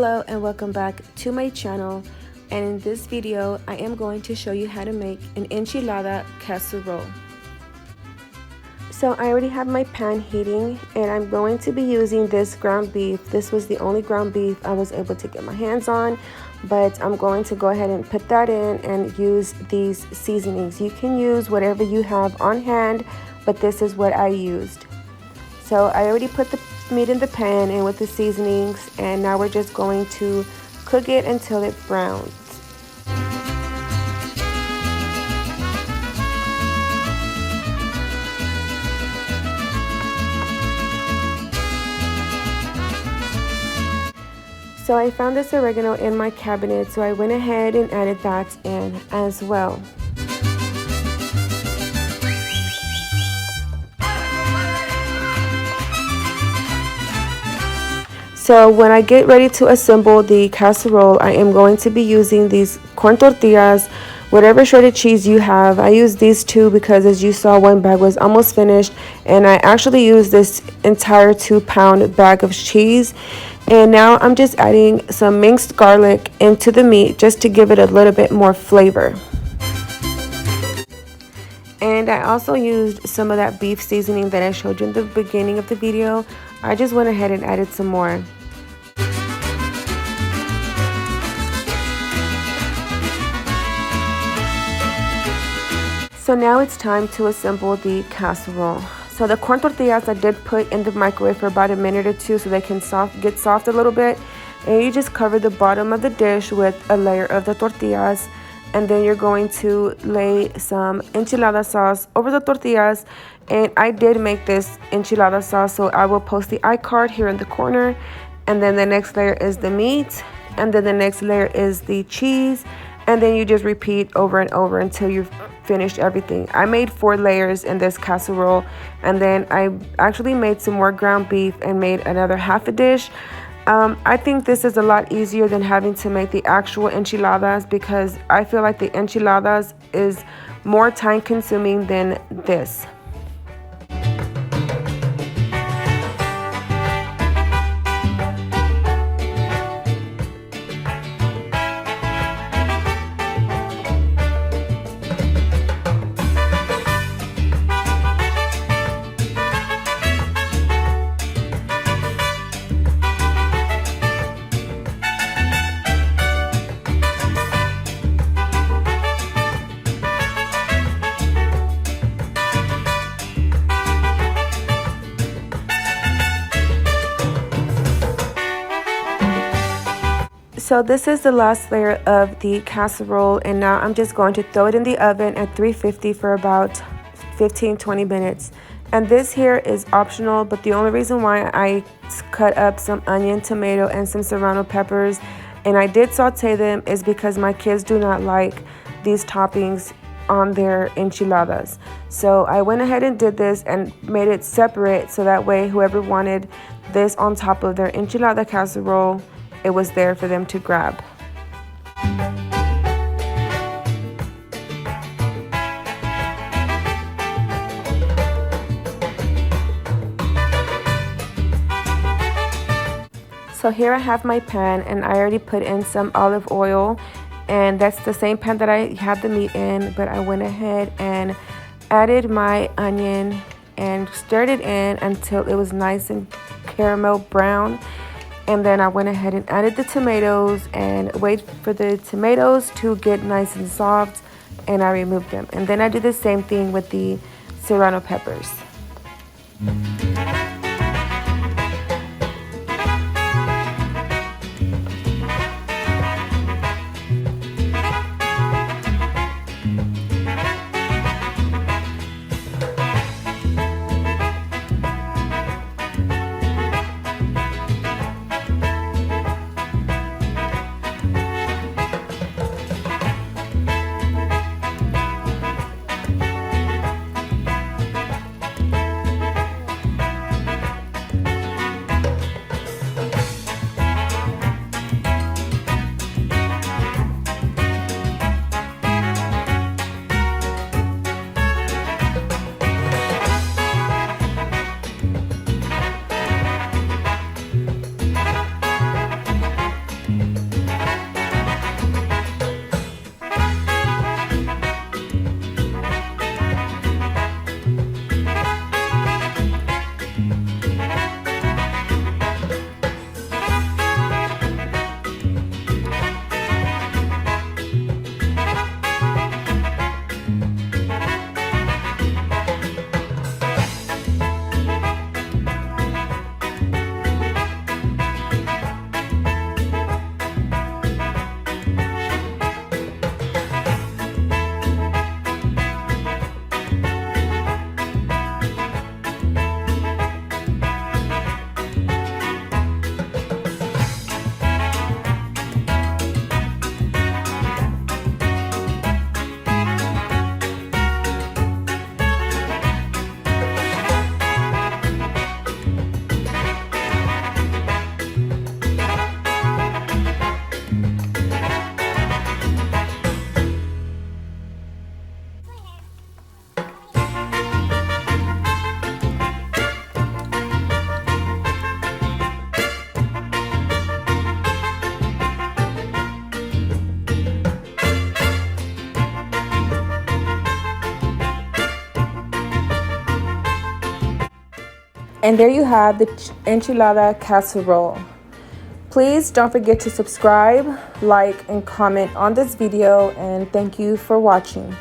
Hello and welcome back to my channel, and in this video I am going to show you how to make an enchilada casserole. So I already have my pan heating and I'm going to be using this ground beef. This was the only ground beef I was able to get my hands on, but I'm going to go ahead and put that in and use these seasonings. You can use whatever you have on hand, but this is what I used. So I already put the meat in the pan and with the seasonings, and now we're just going to cook it until it browns. So I found this oregano in my cabinet, so I went ahead and added that in as well. So when I get ready to assemble the casserole, I am going to be using these corn tortillas, whatever shredded cheese you have. I use these two because, as you saw, one bag was almost finished, and I actually used this entire 2-pound bag of cheese. And now I'm just adding some minced garlic into the meat just to give it a little bit more flavor. And I also used some of that beef seasoning that I showed you in the beginning of the video. I just went ahead and added some more. So now it's time to assemble the casserole. So the corn tortillas I did put in the microwave for about a minute or two so they can get soft a little bit. And you just cover the bottom of the dish with a layer of the tortillas. And then you're going to lay some enchilada sauce over the tortillas. And I did make this enchilada sauce, so I will post the iCard here in the corner. And then the next layer is the meat. And then the next layer is the cheese. And then you just repeat over and over until you've finished everything. I made 4 layers in this casserole, and then I actually made some more ground beef and made another half a dish. I think this is a lot easier than having to make the actual enchiladas, because I feel like the enchiladas is more time consuming than this. So this is the last layer of the casserole, and now I'm just going to throw it in the oven at 350 for about 15-20 minutes. And this here is optional, but the only reason why I cut up some onion, tomato, and some serrano peppers, and I did saute them, is because my kids do not like these toppings on their enchiladas. So I went ahead and did this and made it separate, so that way whoever wanted this on top of their enchilada casserole, it was there for them to grab. So here I have my pan, and I already put in some olive oil, and that's the same pan that I had the meat in, but I went ahead and added my onion and stirred it in until it was nice and caramel brown. And then I went ahead and added the tomatoes and wait for the tomatoes to get nice and soft, and I removed them. And then I did the same thing with the serrano peppers. And there you have the enchilada casserole. Please don't forget to subscribe, like, and comment on this video, and thank you for watching.